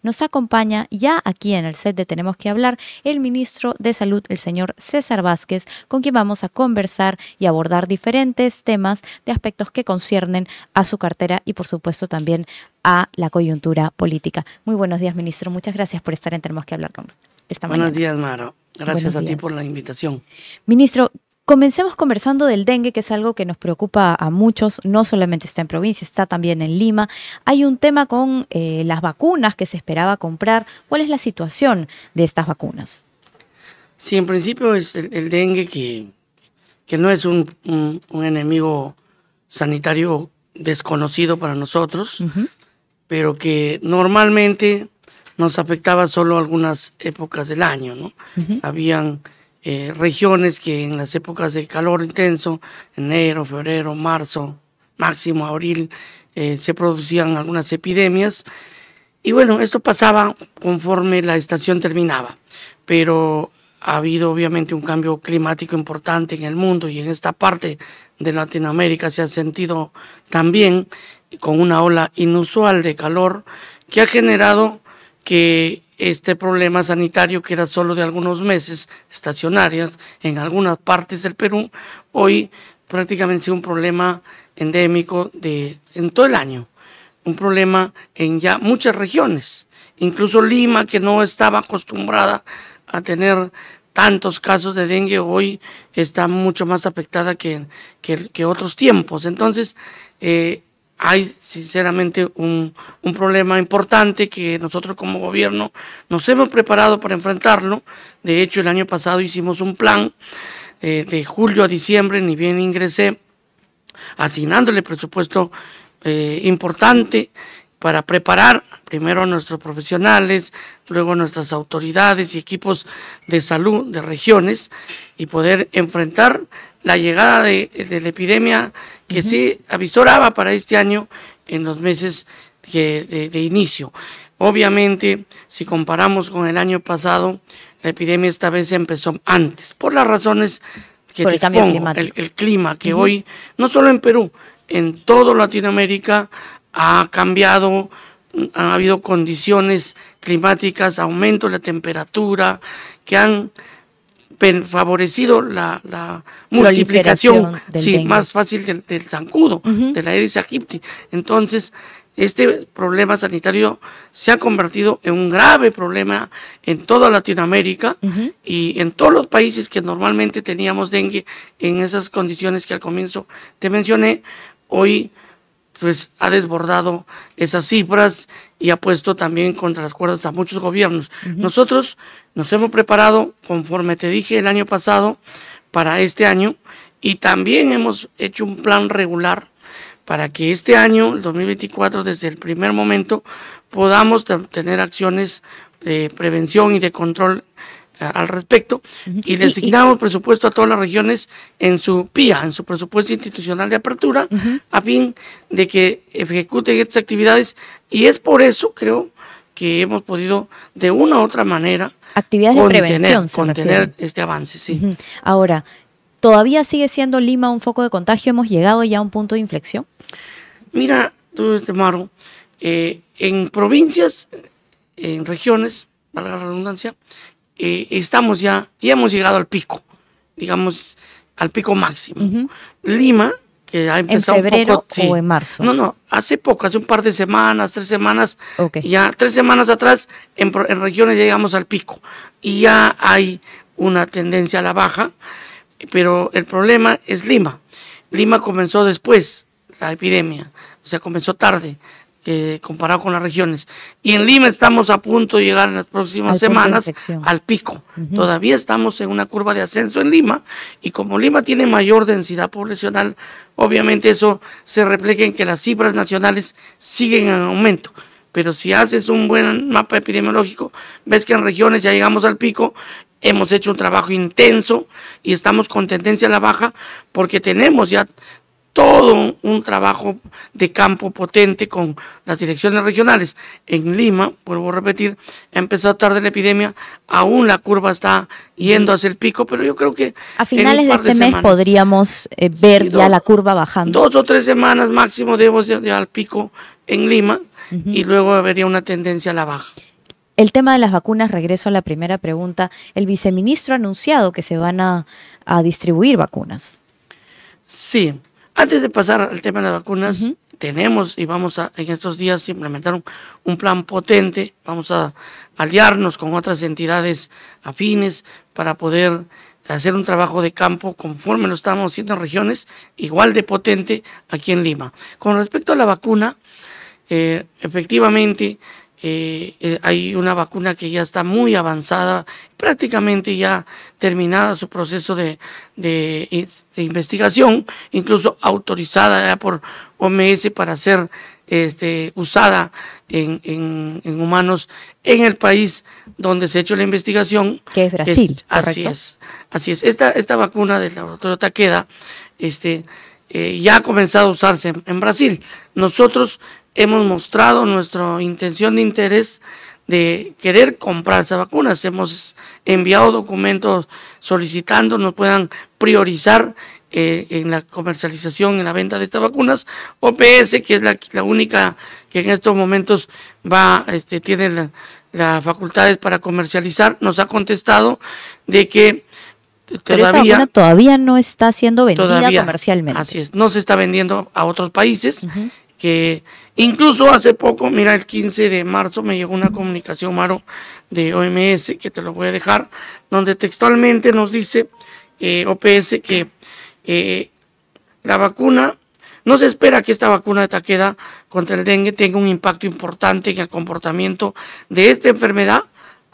nos acompaña ya aquí en el set de Tenemos que Hablar el ministro de Salud, el señor César Vázquez, con quien vamos a conversar y abordar diferentes temas de aspectos que conciernen a su cartera y por supuesto también a la coyuntura política. Muy buenos días, ministro. Muchas gracias por estar en Tenemos que Hablar con esta mañana. Buenos días, Maro. Gracias a ti por la invitación. Ministro, comencemos conversando del dengue, que es algo que nos preocupa a muchos, no solamente está en provincia, está también en Lima. Hay un tema con las vacunas que se esperaba comprar. ¿Cuál es la situación de estas vacunas? Sí, en principio es el dengue que no es un enemigo sanitario desconocido para nosotros, pero que normalmente nos afectaba solo algunas épocas del año, ¿no? Habían regiones que en las épocas de calor intenso, enero, febrero, marzo, máximo abril, se producían algunas epidemias. Y bueno, esto pasaba conforme la estación terminaba, pero ha habido obviamente un cambio climático importante en el mundo y en esta parte de Latinoamérica se ha sentido también con una ola inusual de calor que ha generado que este problema sanitario, que era solo de algunos meses, estacionarios en algunas partes del Perú, hoy prácticamente es un problema endémico en todo el año, un problema en ya muchas regiones, incluso Lima, que no estaba acostumbrada a tener tantos casos de dengue, hoy está mucho más afectada que otros tiempos. Entonces, hay sinceramente un problema importante que nosotros como gobierno nos hemos preparado para enfrentarlo. De hecho, el año pasado hicimos un plan de julio a diciembre, ni bien ingresé, asignándole presupuesto importante para preparar primero a nuestros profesionales, luego a nuestras autoridades y equipos de salud de regiones y poder enfrentar la llegada de la epidemia que se avisoraba para este año en los meses de inicio. Obviamente, si comparamos con el año pasado, la epidemia esta vez empezó antes, por las razones que te expongo, el clima, que hoy, no solo en Perú, en toda Latinoamérica ha cambiado, ha habido condiciones climáticas, aumento de la temperatura, que han favorecido la multiplicación más fácil del zancudo, de la Aedes aegypti. Entonces, este problema sanitario se ha convertido en un grave problema en toda Latinoamérica y en todos los países que normalmente teníamos dengue en esas condiciones que al comienzo te mencioné. Hoy pues ha desbordado esas cifras y ha puesto también contra las cuerdas a muchos gobiernos. Nosotros nos hemos preparado, conforme te dije el año pasado, para este año, y también hemos hecho un plan regular para que este año, el 2024, desde el primer momento, podamos tener acciones de prevención y de control al respecto, y le asignamos presupuesto a todas las regiones en su PIA, en su presupuesto institucional de apertura, a fin de que ejecuten estas actividades, y es por eso, creo, que hemos podido de una u otra manera contener este avance. Sí. Ahora, ¿todavía sigue siendo Lima un foco de contagio? ¿Hemos llegado ya a un punto de inflexión? Mira, tú, Maro, en provincias, en regiones, valga la redundancia, estamos ya hemos llegado al pico, digamos, al pico máximo. Lima, que ha empezado ¿en febrero un poco, sí, o en marzo? No, hace poco, hace un par de semanas, 3 semanas, ya 3 semanas atrás, en regiones ya llegamos al pico y ya hay una tendencia a la baja, pero el problema es Lima. Lima comenzó después la epidemia, o sea, comenzó tarde, comparado con las regiones. Y en Lima estamos a punto de llegar en las próximas semanas al pico. Todavía estamos en una curva de ascenso en Lima, y como Lima tiene mayor densidad poblacional, obviamente eso se refleja en que las cifras nacionales siguen en aumento. Pero si haces un buen mapa epidemiológico, ves que en regiones ya llegamos al pico. Hemos hecho un trabajo intenso y estamos con tendencia a la baja porque tenemos ya todo un trabajo de campo potente con las direcciones regionales. En Lima, vuelvo a repetir, ha empezado tarde la epidemia, aún la curva está yendo hacia el pico, pero yo creo que a finales de este mes podríamos ver ya la curva bajando. 2 o 3 semanas máximo debemos llegar al pico en Lima, y luego habría una tendencia a la baja. El tema de las vacunas, regreso a la primera pregunta. El viceministro ha anunciado que se van a distribuir vacunas. Sí, antes de pasar al tema de las vacunas, tenemos y vamos a en estos días implementar un plan potente, vamos a aliarnos con otras entidades afines para poder hacer un trabajo de campo conforme lo estamos haciendo en regiones, igual de potente aquí en Lima. Con respecto a la vacuna, efectivamente hay una vacuna que ya está muy avanzada, prácticamente ya terminada su proceso de investigación, incluso autorizada ya por OMS para ser usada en humanos en el país donde se ha hecho la investigación. Que es Brasil, así es. Esta vacuna del laboratorio Takeda ya ha comenzado a usarse en Brasil. Nosotros hemos mostrado nuestra intención de interés de querer comprar esas vacunas. Hemos enviado documentos solicitando nos puedan priorizar en la comercialización, en la venta de estas vacunas. OPS, que es la única que en estos momentos tiene las facultades para comercializar, nos ha contestado de que pero esta vacuna todavía no está siendo vendida comercialmente. Así es, no se está vendiendo a otros países. Que incluso hace poco, mira, el 15 de marzo me llegó una comunicación, Maro, de OMS, que te lo voy a dejar, donde textualmente nos dice OPS que la vacuna, no se espera que esta vacuna de Takeda contra el dengue tenga un impacto importante en el comportamiento de esta enfermedad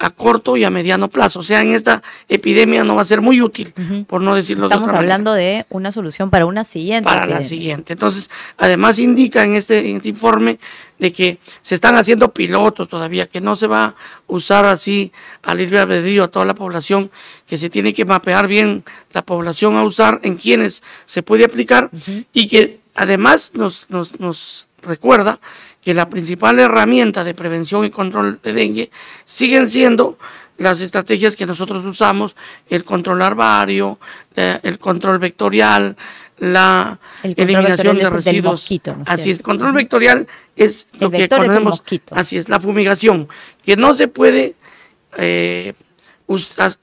a corto y a mediano plazo. O sea, en esta epidemia no va a ser muy útil, por no decirlo de otra manera. Estamos hablando de una solución para una siguiente Para epidemia. La siguiente. Entonces, además indica en este informe de que se están haciendo pilotos todavía, que no se va a usar así al libre albedrío a toda la población, que se tiene que mapear bien la población a usar, en quienes se puede aplicar, y que además nos recuerda que la principal herramienta de prevención y control de dengue siguen siendo las estrategias que nosotros usamos, el control larvario, el control vectorial, la eliminación de residuos. Mosquito, ¿no? Así es, el control vectorial es lo que conocemos, así es, la fumigación, que no se puede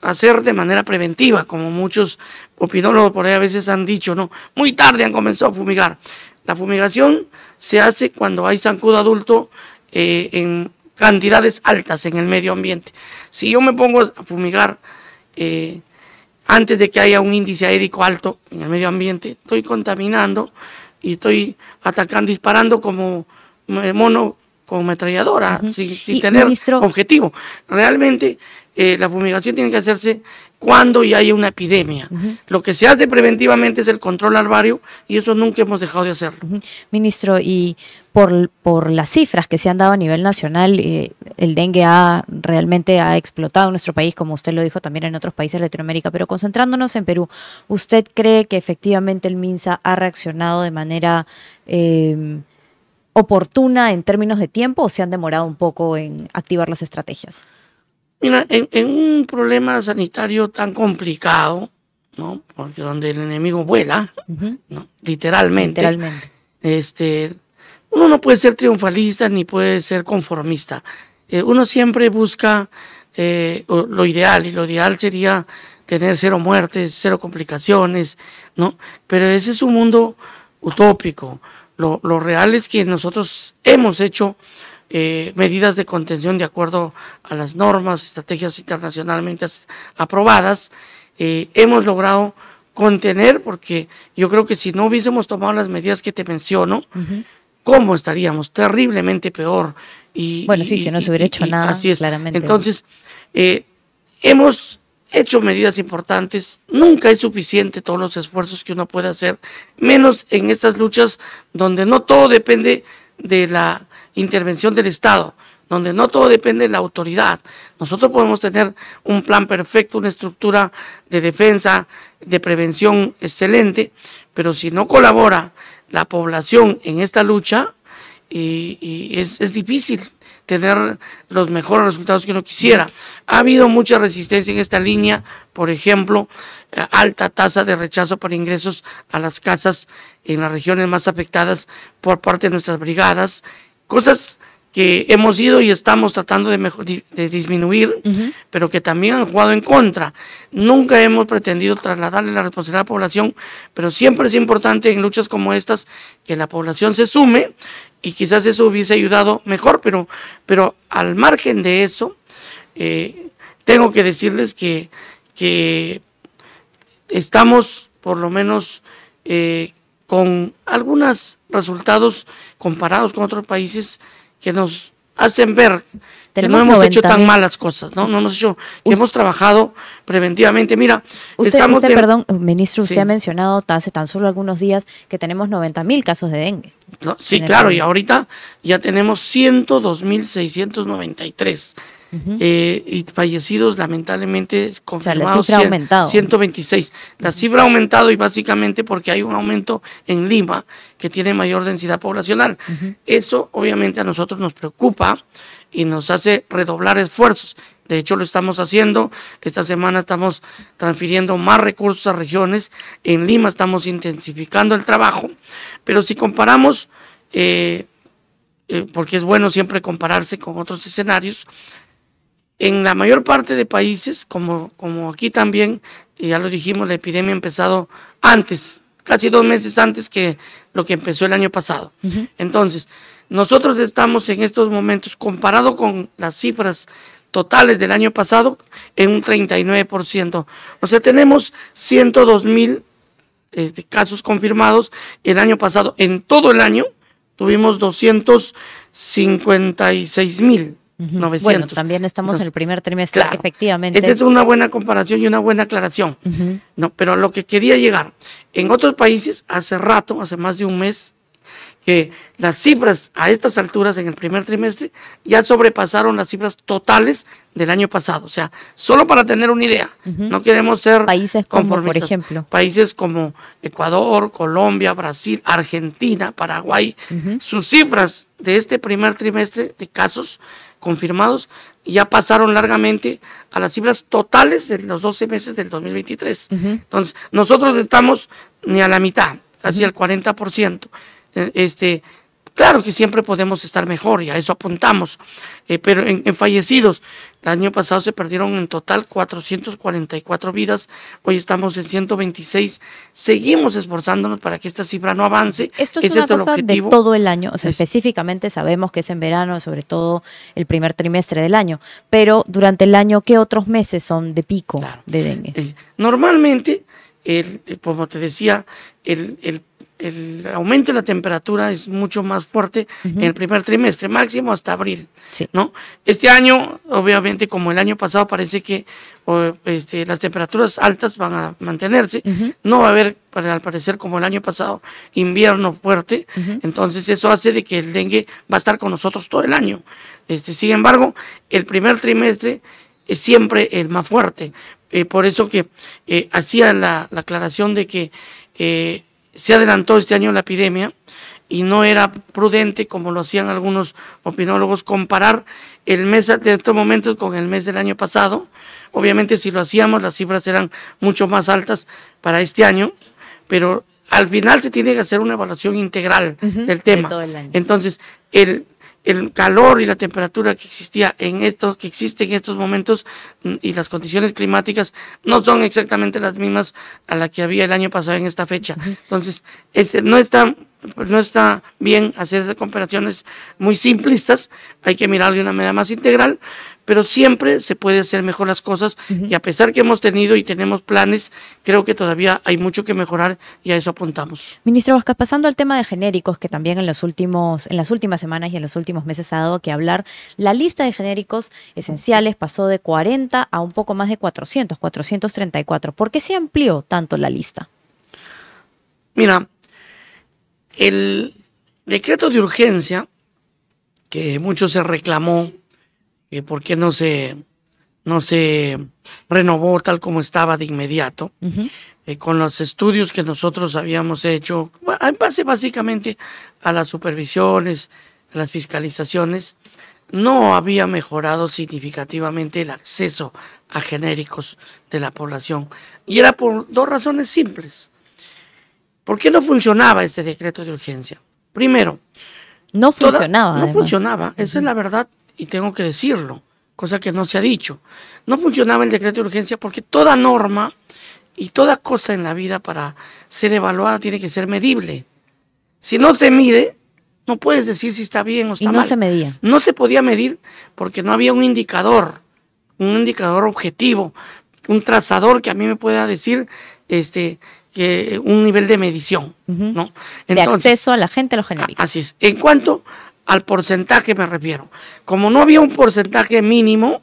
hacer de manera preventiva, como muchos opinólogos por ahí a veces han dicho, ¿no? Muy tarde han comenzado a fumigar. La fumigación se hace cuando hay zancudo adulto en cantidades altas en el medio ambiente. Si yo me pongo a fumigar antes de que haya un índice aérico alto en el medio ambiente, estoy contaminando y estoy atacando, disparando como mono con ametralladora, sin tener objetivo. Realmente la fumigación tiene que hacerse cuando ya hay una epidemia. Lo que se hace preventivamente es el control larvario y eso nunca hemos dejado de hacerlo. Ministro, y por las cifras que se han dado a nivel nacional, el dengue realmente ha explotado en nuestro país, como usted lo dijo también en otros países de Latinoamérica, pero concentrándonos en Perú, ¿usted cree que efectivamente el MINSA ha reaccionado de manera oportuna en términos de tiempo o se han demorado un poco en activar las estrategias? Mira, en un problema sanitario tan complicado, ¿no? Porque donde el enemigo vuela, ¿no? Literalmente. Uno no puede ser triunfalista ni puede ser conformista. Uno siempre busca lo ideal, y lo ideal sería tener 0 muertes, 0 complicaciones, ¿no? Pero ese es un mundo utópico. Lo real es que nosotros hemos hecho medidas de contención de acuerdo a las normas, estrategias internacionalmente aprobadas. Hemos logrado contener, porque yo creo que si no hubiésemos tomado las medidas que te menciono, ¿cómo estaríamos? Terriblemente peor. Si no se hubiera hecho nada, así es. Claramente. Entonces, hemos hecho medidas importantes. Nunca es suficiente todos los esfuerzos que uno puede hacer, menos en estas luchas donde no todo depende de la intervención del Estado, donde no todo depende de la autoridad. Nosotros podemos tener un plan perfecto, una estructura de defensa, de prevención excelente, pero si no colabora la población en esta lucha, es difícil tener los mejores resultados que uno quisiera. Ha habido mucha resistencia en esta línea, por ejemplo, alta tasa de rechazo para ingresos a las casas en las regiones más afectadas por parte de nuestras brigadas, cosas que hemos ido y estamos tratando de disminuir, pero que también han jugado en contra. Nunca hemos pretendido trasladarle la responsabilidad a la población, pero siempre es importante en luchas como estas que la población se sume, y quizás eso hubiese ayudado mejor, pero al margen de eso, tengo que decirles que estamos por lo menos con algunos resultados comparados con otros países que nos hacen ver que no hemos hecho tan malas cosas, ¿no? No hemos hecho, que hemos trabajado preventivamente. Mira, perdón, ministro, usted ha mencionado hace tan solo algunos días que tenemos 90.000 casos de dengue. No, sí, claro, y ahorita ya tenemos 102.693. Y fallecidos, lamentablemente, confirmados, 126. La cifra ha aumentado, y básicamente porque hay un aumento en Lima, que tiene mayor densidad poblacional. Eso obviamente a nosotros nos preocupa y nos hace redoblar esfuerzos. De hecho, lo estamos haciendo. Esta semana estamos transfiriendo más recursos a regiones. En Lima estamos intensificando el trabajo. Pero si comparamos, porque es bueno siempre compararse con otros escenarios, en la mayor parte de países, como aquí también, ya lo dijimos, la epidemia ha empezado antes, casi 2 meses antes que lo que empezó el año pasado. Entonces, nosotros estamos en estos momentos, comparado con las cifras totales del año pasado, en un 39%. O sea, tenemos 102.000 casos confirmados. El año pasado, en todo el año, tuvimos 256.900. Bueno, también estamos en el primer trimestre, claro, efectivamente. Esta es una buena comparación y una buena aclaración. No, pero a lo que quería llegar, en otros países, hace rato, hace más de un mes, que las cifras a estas alturas en el primer trimestre ya sobrepasaron las cifras totales del año pasado. O sea, solo para tener una idea, no queremos ser países como, por ejemplo, países como Ecuador, Colombia, Brasil, Argentina, Paraguay, sus cifras de este primer trimestre de casos confirmados ya pasaron largamente a las cifras totales de los 12 meses del 2023. Entonces, nosotros estamos ni a la mitad, casi al 40%. Claro que siempre podemos estar mejor, y a eso apuntamos, pero en fallecidos, el año pasado se perdieron en total 444 vidas, hoy estamos en 126, seguimos esforzándonos para que esta cifra no avance. Esto es una cosa de todo el año, o sea, específicamente sabemos que es en verano, sobre todo el primer trimestre del año, pero durante el año, ¿qué otros meses son de pico de dengue? Normalmente, como te decía, el aumento de la temperatura es mucho más fuerte en el primer trimestre, máximo hasta abril, ¿no? Este año, obviamente, como el año pasado, parece que las temperaturas altas van a mantenerse, no va a haber, al parecer, como el año pasado, invierno fuerte, entonces eso hace de que el dengue va a estar con nosotros todo el año. Sin embargo, el primer trimestre es siempre el más fuerte, por eso que hacía la aclaración de que se adelantó este año la epidemia y no era prudente, como lo hacían algunos opinólogos, comparar el mes de estos momentos con el mes del año pasado. Obviamente, si lo hacíamos, las cifras eran mucho más altas para este año, pero al final se tiene que hacer una evaluación integral del tema. De todo el año. Entonces, el calor y la temperatura que existe en estos momentos y las condiciones climáticas no son exactamente las mismas a las que había el año pasado en esta fecha. Entonces, no está bien hacer esas comparaciones muy simplistas, hay que mirar de una manera más integral, pero siempre se puede hacer mejor las cosas, y a pesar que hemos tenido y tenemos planes, creo que todavía hay mucho que mejorar, y a eso apuntamos. Ministro Vázquez, pasando al tema de genéricos, que también en las últimas semanas y en los últimos meses ha dado que hablar, la lista de genéricos esenciales pasó de 40 a un poco más de 434. ¿Por qué se amplió tanto la lista? Mira, el decreto de urgencia, que mucho se reclamó, que por qué no se renovó tal como estaba de inmediato, con los estudios que nosotros habíamos hecho, en base básicamente a las supervisiones, a las fiscalizaciones, no había mejorado significativamente el acceso a genéricos de la población. Y era por 2 razones simples. ¿Por qué no funcionaba este decreto de urgencia? Primero, No funcionaba. No funcionaba, esa es la verdad y tengo que decirlo, cosa que no se ha dicho. No funcionaba el decreto de urgencia porque toda norma y toda cosa en la vida para ser evaluada tiene que ser medible. Si no se mide, no puedes decir si está bien o está mal. Y no se medía. No se podía medir porque no había un indicador objetivo, un trazador que a mí me pueda decir que un nivel de medición, ¿no? Entonces, de acceso a la gente a los genéricos. Así es. En cuanto al porcentaje me refiero. Como no había un porcentaje mínimo,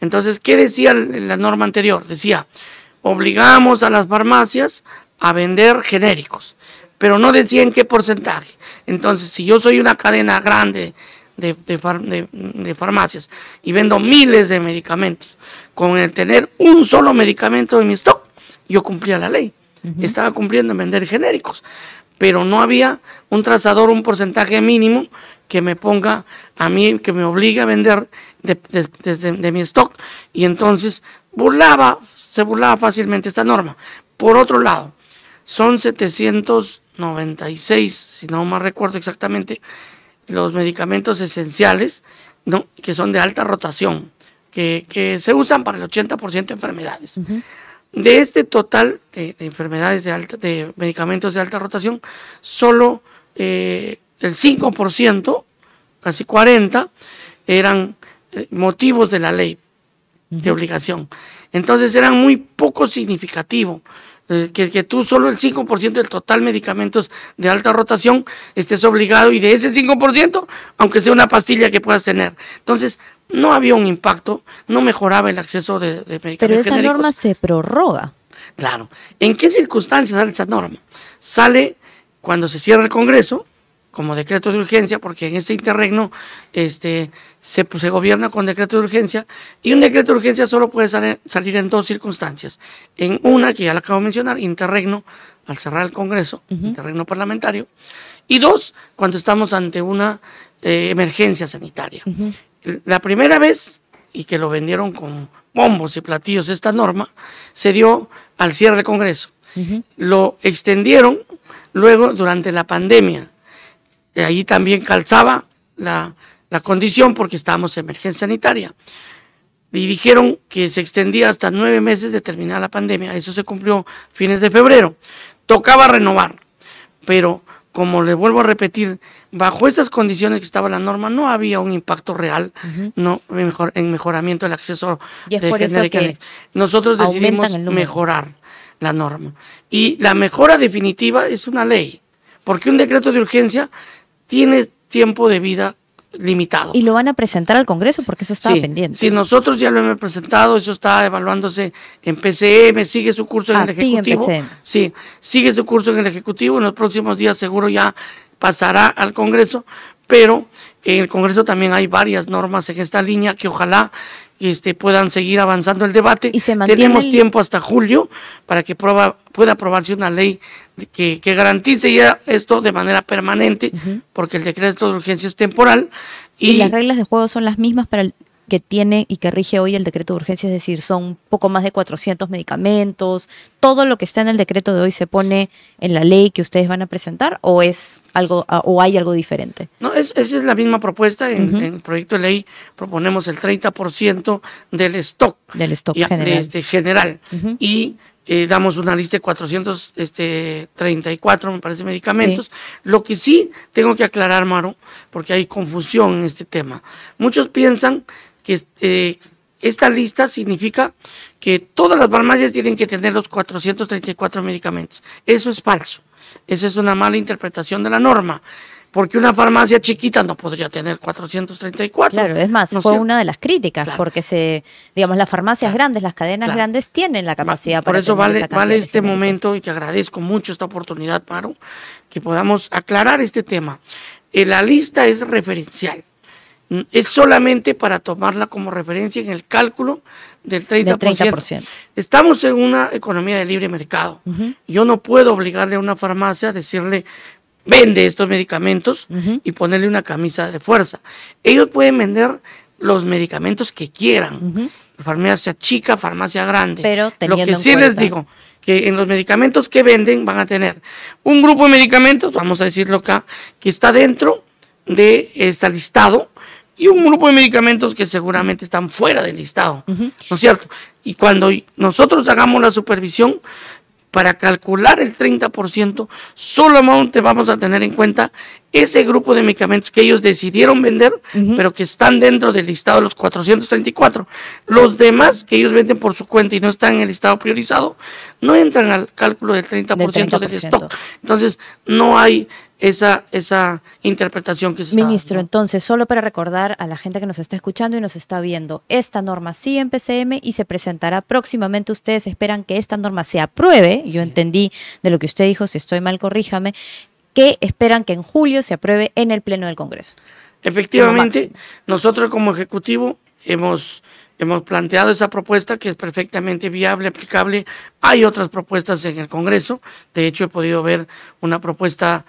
entonces, ¿qué decía la norma anterior? Decía, obligamos a las farmacias a vender genéricos, pero no decía en qué porcentaje. Entonces, si yo soy una cadena grande de farmacias y vendo miles de medicamentos, con el tener un solo medicamento en mi stock, yo cumplía la ley. Estaba cumpliendo en vender genéricos, pero no había un trazador, un porcentaje mínimo que me ponga a mí, que me obligue a vender de mi stock, y entonces se burlaba fácilmente esta norma. Por otro lado, son 796, si no me recuerdo exactamente, los medicamentos esenciales, ¿no?, que son de alta rotación, que se usan para el 80% de enfermedades. De este total de enfermedades de medicamentos de alta rotación, solo el 5%, casi 40%, eran motivos de la ley de obligación. Entonces eran muy poco significativo que tú solo el 5% del total medicamentos de alta rotación estés obligado, y de ese 5%, aunque sea una pastilla que puedas tener. Entonces no había un impacto, no mejoraba el acceso de medicamentos Pero esa genéricos. norma se prorroga. Claro. ¿En qué circunstancias sale esa norma? Sale cuando se cierra el Congreso, como decreto de urgencia, porque en ese interregno se gobierna con decreto de urgencia, y un decreto de urgencia solo puede salir en dos circunstancias. En una, que ya la acabo de mencionar, interregno, al cerrar el Congreso, interregno parlamentario, y dos, cuando estamos ante una emergencia sanitaria. La primera vez, y que lo vendieron con bombos y platillos esta norma, se dio al cierre del Congreso. Lo extendieron luego durante la pandemia. Ahí también calzaba la condición porque estábamos en emergencia sanitaria. Y dijeron que se extendía hasta 9 meses de terminar la pandemia. Eso se cumplió fines de febrero. Tocaba renovar, pero como le vuelvo a repetir, bajo esas condiciones que estaba la norma, no había un impacto real en mejoramiento del acceso de genérica. Nosotros decidimos mejorar la norma. Y la mejora definitiva es una ley, porque un decreto de urgencia tiene tiempo de vida limitado. ¿Y lo van a presentar al Congreso? Porque eso estaba pendiente. Sí, nosotros ya lo hemos presentado, eso está evaluándose en PCM, sigue su curso en el Ejecutivo. Sí, sigue su curso en el Ejecutivo, en los próximos días seguro ya pasará al Congreso, pero en el Congreso también hay varias normas en esta línea que ojalá puedan seguir avanzando el debate. ¿Y tenemos tiempo hasta julio para que pueda aprobarse una ley que garantice ya esto de manera permanente, porque el decreto de urgencia es temporal. ¿Y las reglas de juego son las mismas para el que tiene y que rige hoy el decreto de urgencia? Es decir, son poco más de 400 medicamentos. ¿Todo lo que está en el decreto de hoy se pone en la ley que ustedes van a presentar, o es algo, o hay algo diferente? No, esa es la misma propuesta. En el proyecto de ley proponemos el 30% del stock. Del stock general. Y damos una lista de 434, me parece, medicamentos. Sí. Lo que sí tengo que aclarar, Maro, porque hay confusión en este tema. Muchos piensan que esta lista significa que todas las farmacias tienen que tener los 434 medicamentos. Eso es falso. Esa es una mala interpretación de la norma, porque una farmacia chiquita no podría tener 434. Claro, es más, fue una de las críticas, porque las farmacias grandes, las cadenas grandes tienen la capacidad para tener. Por eso vale este momento, y te agradezco mucho esta oportunidad, Maro, que podamos aclarar este tema. La lista es referencial. Es solamente para tomarla como referencia en el cálculo del 30%. Estamos en una economía de libre mercado. Yo no puedo obligarle a una farmacia a decirle, vende estos medicamentos y ponerle una camisa de fuerza. Ellos pueden vender los medicamentos que quieran, farmacia chica, farmacia grande. Pero lo que sí les digo, que en los medicamentos que venden van a tener un grupo de medicamentos, vamos a decirlo acá, que está dentro de este listado y un grupo de medicamentos que seguramente están fuera del listado, ¿no es cierto? Y cuando nosotros hagamos la supervisión, para calcular el 30%, solamente vamos a tener en cuenta ese grupo de medicamentos que ellos decidieron vender, pero que están dentro del listado de los 434. Los demás que ellos venden por su cuenta y no están en el listado priorizado, no entran al cálculo del 30% del stock. Entonces, no hay esa interpretación que se está Ministro, dando. entonces, solo para recordar a la gente que nos está escuchando y nos está viendo, esta norma sigue en PCM y se presentará próximamente. Ustedes esperan que esta norma se apruebe. Yo entendí de lo que usted dijo, si estoy mal, corríjame, que esperan que en julio se apruebe en el Pleno del Congreso. Efectivamente, nosotros como Ejecutivo hemos planteado esa propuesta que es perfectamente viable, aplicable. Hay otras propuestas en el Congreso. De hecho, he podido ver una propuesta,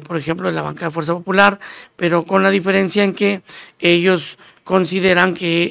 por ejemplo, de la bancada de Fuerza Popular, pero con la diferencia en que ellos consideran que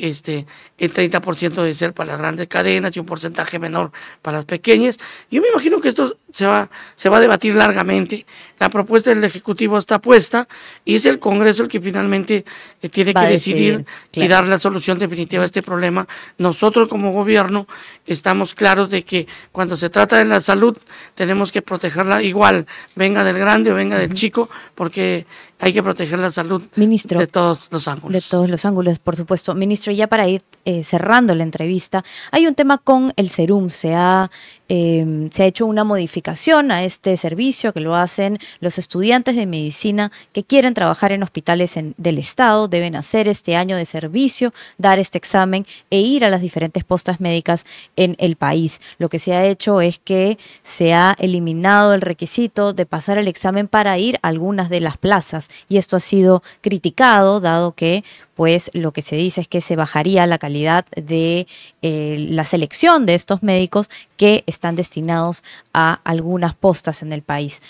el 30% debe ser para las grandes cadenas y un porcentaje menor para las pequeñas. Yo me imagino que esto se va a debatir largamente. La propuesta del Ejecutivo está puesta y es el Congreso el que finalmente tiene que decidir y dar la solución definitiva a este problema. Nosotros como gobierno estamos claros de que cuando se trata de la salud tenemos que protegerla igual, venga del grande o venga del chico, porque hay que proteger la salud, ministro, de todos los ángulos. De todos los ángulos, por supuesto. Ministro, ya para ir cerrando la entrevista, hay un tema con el Serum. Se ha hecho una modificación a este servicio que lo hacen los estudiantes de medicina que quieren trabajar en hospitales del Estado. Deben hacer este año de servicio, dar este examen e ir a las diferentes postas médicas en el país. Lo que se ha hecho es que se ha eliminado el requisito de pasar el examen para ir a algunas de las plazas, y esto ha sido criticado, dado que pues lo que se dice es que se bajaría la calidad de la selección de estos médicos que están destinados a algunas postas en el país.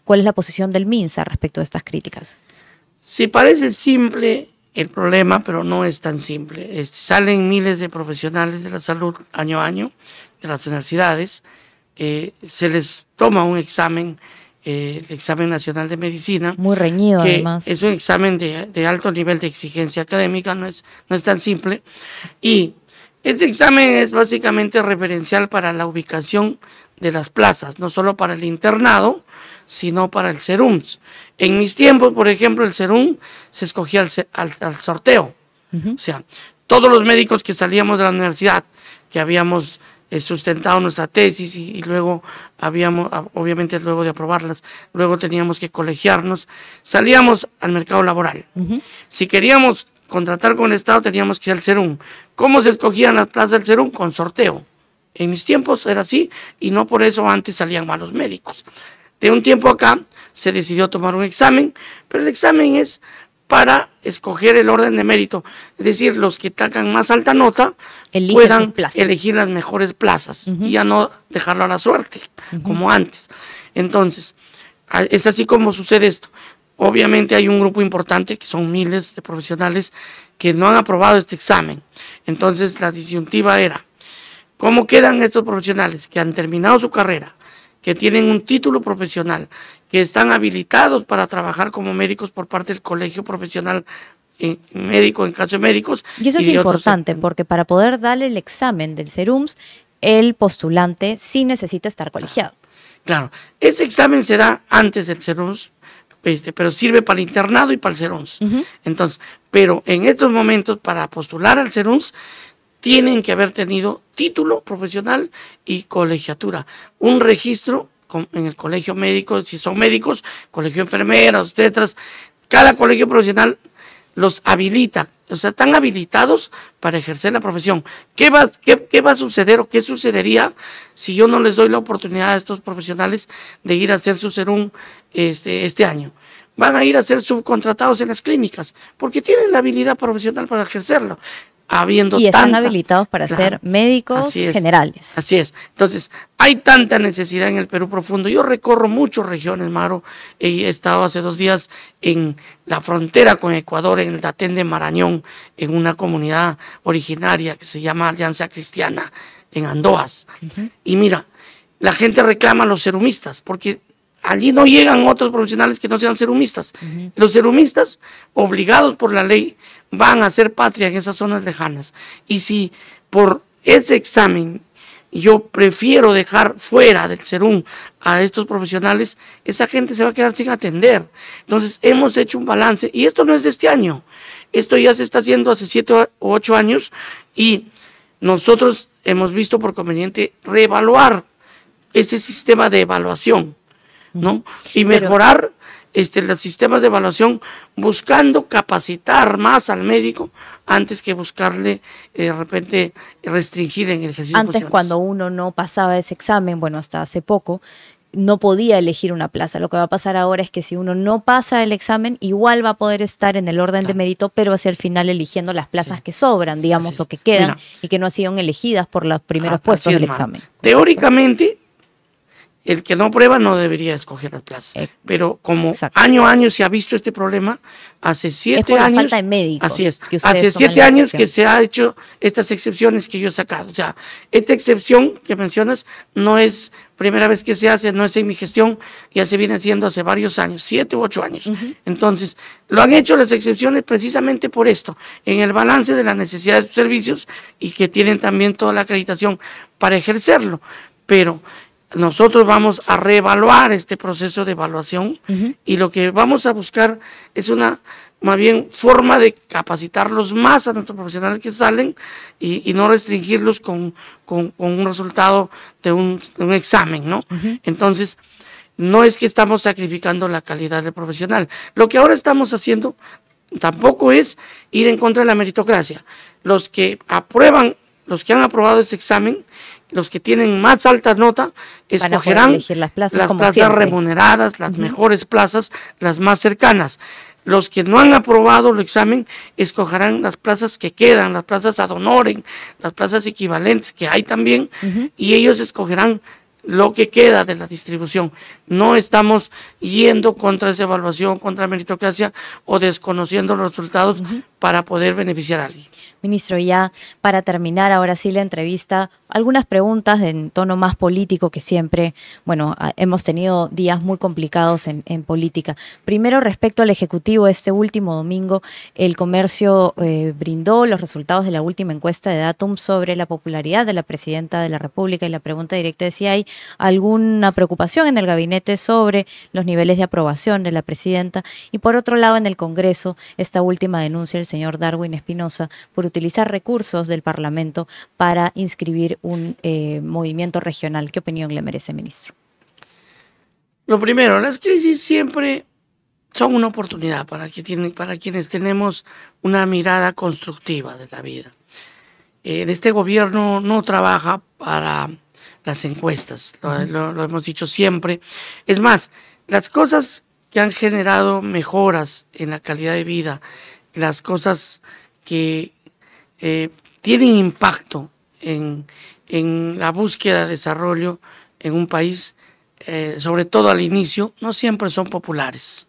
¿Cuál es la posición del MINSA respecto a estas críticas? Sí, parece simple el problema, pero no es tan simple. Salen miles de profesionales de la salud año a año de las universidades, se les toma un examen, el examen nacional de medicina. Muy reñido, que además. Es un examen de alto nivel de exigencia académica, no es tan simple. Y ese examen es básicamente referencial para la ubicación de las plazas, no solo para el internado, sino para el Serum. En mis tiempos, por ejemplo, el Serum se escogía al sorteo. O sea, todos los médicos que salíamos de la universidad, que habíamos sustentado nuestra tesis y luego obviamente luego de aprobarlas, luego teníamos que colegiarnos, salíamos al mercado laboral. Si queríamos contratar con el Estado teníamos que ir al Serum. ¿Cómo se escogían las plazas del Serum? Con sorteo. En mis tiempos era así y no por eso antes salían malos médicos. De un tiempo acá se decidió tomar un examen, pero el examen es para escoger el orden de mérito, es decir, los que sacan más alta nota puedan elegir las mejores plazas y ya no dejarlo a la suerte, como antes. Entonces, es así como sucede esto. Obviamente hay un grupo importante, que son miles de profesionales, que no han aprobado este examen. Entonces, la disyuntiva era, ¿cómo quedan estos profesionales que han terminado su carrera, que tienen un título profesional, que están habilitados para trabajar como médicos por parte del Colegio Profesional Médico, en caso de médicos? Y eso es importante, porque para poder darle el examen del Serum, el postulante sí necesita estar colegiado. Claro, ese examen se da antes del Serum, pero sirve para el internado y para el Serum. Entonces, pero en estos momentos, para postular al Serum, tienen que haber tenido título profesional y colegiatura, un registro en el colegio médico, si son médicos, colegio de enfermeras, obstetras. Cada colegio profesional los habilita, o sea, están habilitados para ejercer la profesión. ¿Qué va a suceder o qué sucedería si yo no les doy la oportunidad a estos profesionales de ir a hacer su Serum este año? Van a ir a ser subcontratados en las clínicas porque tienen la habilidad profesional para ejercerlo. Y están habilitados para ser médicos generales. Así es. Entonces, hay tanta necesidad en el Perú profundo. Yo recorro muchas regiones, Maro. He estado hace 2 días en la frontera con Ecuador, en el Datén de Marañón, en una comunidad originaria que se llama Alianza Cristiana, en Andoas. Y mira, la gente reclama a los serumistas, porque allí no llegan otros profesionales que no sean serumistas. Los serumistas, obligados por la ley, van a hacer patria en esas zonas lejanas. Y si por ese examen yo prefiero dejar fuera del serum a estos profesionales, esa gente se va a quedar sin atender. Entonces hemos hecho un balance, y esto no es de este año, esto ya se está haciendo hace 7 o 8 años, y nosotros hemos visto por conveniente reevaluar ese sistema de evaluación, ¿no? Y mejorar los sistemas de evaluación, buscando capacitar más al médico antes que buscarle de repente restringir en el ejercicio de Antes, funciones. cuando uno no pasaba ese examen, bueno, hasta hace poco, no podía elegir una plaza. Lo que va a pasar ahora es que si uno no pasa el examen, igual va a poder estar en el orden de mérito, pero hacia el final eligiendo las plazas que sobran, digamos, o que quedan, y que no han sido elegidas por los primeros puestos del examen. Teóricamente, el que no prueba no debería escoger las plazas. Pero como año a año se ha visto este problema, hace 7 años. Falta de médicos. Así es. Hace 7 años que se ha hecho estas excepciones que yo he sacado. O sea, esta excepción que mencionas no es primera vez que se hace, no es en mi gestión, ya se viene haciendo hace varios años, 7 u 8 años. Entonces, lo han hecho las excepciones precisamente por esto, en el balance de la necesidad de sus servicios, y que tienen también toda la acreditación para ejercerlo. Pero nosotros vamos a reevaluar este proceso de evaluación, y lo que vamos a buscar es una, más bien, forma de capacitarlos más a nuestros profesionales que salen, y no restringirlos con un resultado de un examen, ¿no? Entonces, no es que estamos sacrificando la calidad del profesional. Lo que ahora estamos haciendo tampoco es ir en contra de la meritocracia. Los que aprueban, los que han aprobado ese examen, los que tienen más alta nota, escogerán las plazas remuneradas, las mejores plazas, las más cercanas. Los que no han aprobado el examen escogerán las plazas que quedan, las plazas ad honorem, las plazas equivalentes que hay también, y ellos escogerán lo que queda de la distribución. No estamos yendo contra esa evaluación, contra la meritocracia, o desconociendo los resultados para poder beneficiar a alguien. Ministro, ya para terminar ahora sí la entrevista, algunas preguntas en tono más político, que siempre, bueno, hemos tenido días muy complicados en política. Primero, respecto al Ejecutivo, este último domingo el Comercio brindó los resultados de la última encuesta de Datum sobre la popularidad de la Presidenta de la República, y la pregunta directa es si hay alguna preocupación en el gabinete sobre los niveles de aprobación de la Presidenta. Y por otro lado, en el Congreso, esta última denuncia del señor Darwin Espinosa por utilizar recursos del Parlamento para inscribir un movimiento regional. ¿Qué opinión le merece, ministro? Lo primero, las crisis siempre son una oportunidad para quienes tenemos una mirada constructiva de la vida. Este gobierno no trabaja para las encuestas, lo hemos dicho siempre. Es más, las cosas que han generado mejoras en la calidad de vida, las cosas que tienen impacto en la búsqueda de desarrollo en un país, sobre todo al inicio, no siempre son populares.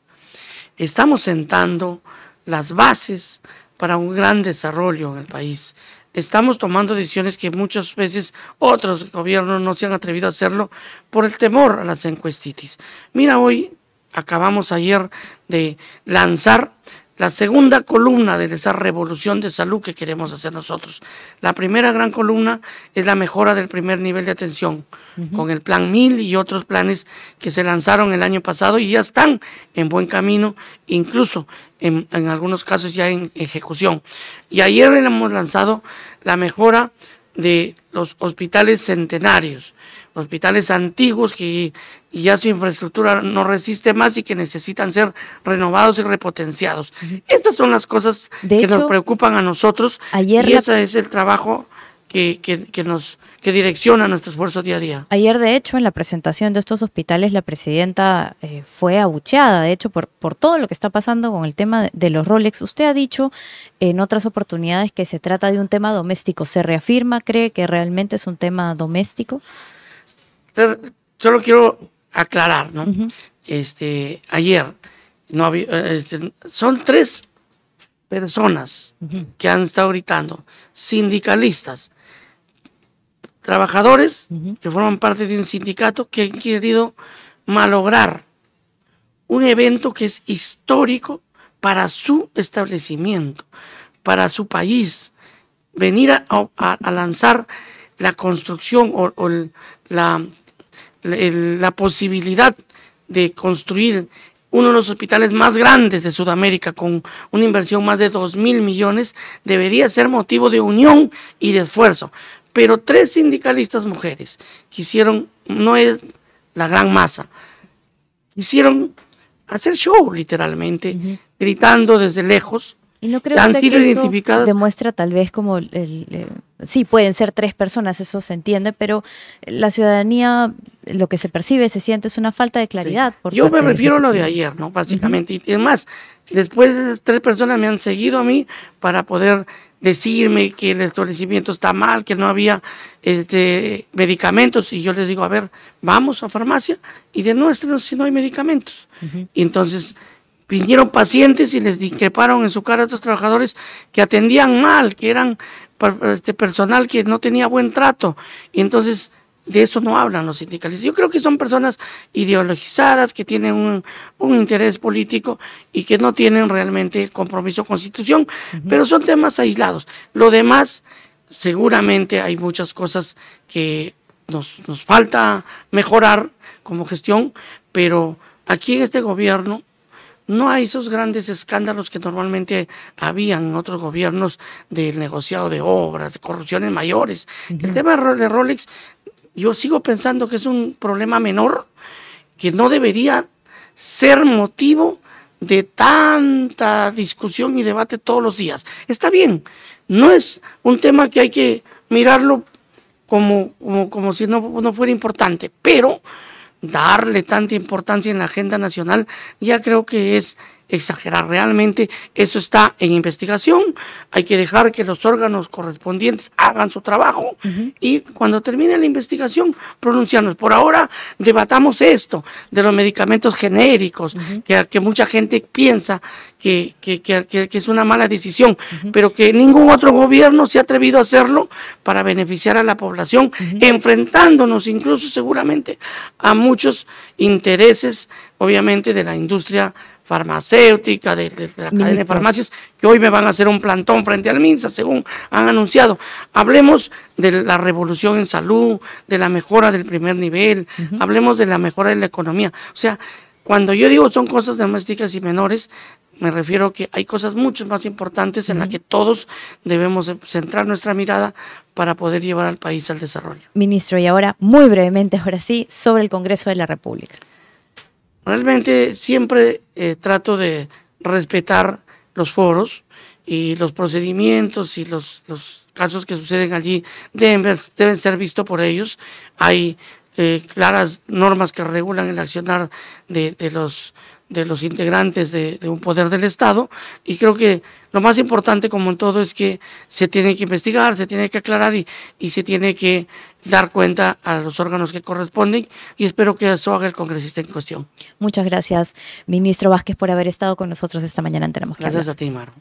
Estamos sentando las bases para un gran desarrollo en el país. Estamos tomando decisiones que muchas veces otros gobiernos no se han atrevido a hacerlo por el temor a las encuestitis. Mira, hoy acabamos ayer de lanzar la segunda columna de esa revolución de salud que queremos hacer nosotros. La primera gran columna es la mejora del primer nivel de atención, con el Plan 1000 y otros planes que se lanzaron el año pasado y ya están en buen camino, incluso en algunos casos ya en ejecución. Y ayer hemos lanzado la mejora de los hospitales centenarios, hospitales antiguos que ya su infraestructura no resiste más y que necesitan ser renovados y repotenciados. Estas son las cosas que nos preocupan a nosotros, y ese es el trabajo que direcciona nuestro esfuerzo día a día. Ayer, de hecho, en la presentación de estos hospitales, la presidenta fue abucheada, de hecho, por todo lo que está pasando con el tema de los Rolex. Usted ha dicho en otras oportunidades que se trata de un tema doméstico. ¿Se reafirma? ¿Cree que realmente es un tema doméstico? Solo quiero aclarar, ¿no? Ayer no había, son 3 personas que han estado gritando, sindicalistas, trabajadores que forman parte de un sindicato que han querido malograr un evento que es histórico para su establecimiento, para su país, venir a lanzar la construcción o la posibilidad de construir uno de los hospitales más grandes de Sudamérica con una inversión más de 2.000 millones, debería ser motivo de unión y de esfuerzo. Pero 3 sindicalistas mujeres quisieron, no es la gran masa, quisieron hacer show literalmente, gritando desde lejos. ¿Y no cree han usted sido que identificadas? Demuestra tal vez como, sí, pueden ser 3 personas, eso se entiende, pero la ciudadanía, lo que se percibe, se siente, es una falta de claridad. Sí. Por Yo me parte del refiero a lo de Ejecutivo. ayer, ¿no? Básicamente. Y es más, después de 3 personas me han seguido a mí para poder decirme que el establecimiento está mal, que no había medicamentos. Y yo les digo, a ver, vamos a farmacia y demuéstrenos si no hay medicamentos. Y entonces vinieron pacientes y les discreparon en su cara a otros trabajadores que atendían mal, que eran personal que no tenía buen trato. Y entonces de eso no hablan los sindicalistas. Yo creo que son personas ideologizadas, que tienen un interés político y que no tienen realmente el compromiso con Constitución, pero son temas aislados. Lo demás, seguramente hay muchas cosas que nos falta mejorar como gestión, pero aquí en este gobierno no hay esos grandes escándalos que normalmente habían en otros gobiernos del negociado de obras, de corrupciones mayores. El tema de Rolex, yo sigo pensando que es un problema menor, que no debería ser motivo de tanta discusión y debate todos los días. Está bien, no es un tema que hay que mirarlo como si no fuera importante, pero darle tanta importancia en la agenda nacional ya creo que es exagerar. Realmente eso está en investigación, hay que dejar que los órganos correspondientes hagan su trabajo y cuando termine la investigación pronunciarnos. Por ahora debatamos esto de los medicamentos genéricos, que mucha gente piensa que es una mala decisión, pero que ningún otro gobierno se ha atrevido a hacerlo para beneficiar a la población, enfrentándonos incluso seguramente a muchos intereses, obviamente, de la industria farmacéutica, de la cadena de farmacias, que hoy me van a hacer un plantón frente al MINSA, según han anunciado. Hablemos de la revolución en salud, de la mejora del primer nivel, hablemos de la mejora de la economía. O sea, cuando yo digo son cosas domésticas y menores, me refiero a que hay cosas mucho más importantes en las que todos debemos centrar nuestra mirada para poder llevar al país al desarrollo. Ministro, y ahora, muy brevemente, ahora sí, sobre el Congreso de la República. Realmente siempre trato de respetar los foros y los procedimientos y los casos que suceden allí deben ser vistos por ellos. Hay claras normas que regulan el accionar de los integrantes de un poder del Estado, y creo que lo más importante, como en todo, es que se tiene que investigar, se tiene que aclarar y se tiene que dar cuenta a los órganos que corresponden, y espero que eso haga el congresista en cuestión. Muchas gracias, ministro Vázquez, por haber estado con nosotros esta mañana en Tenemos que Hablar. Gracias a ti, Maro.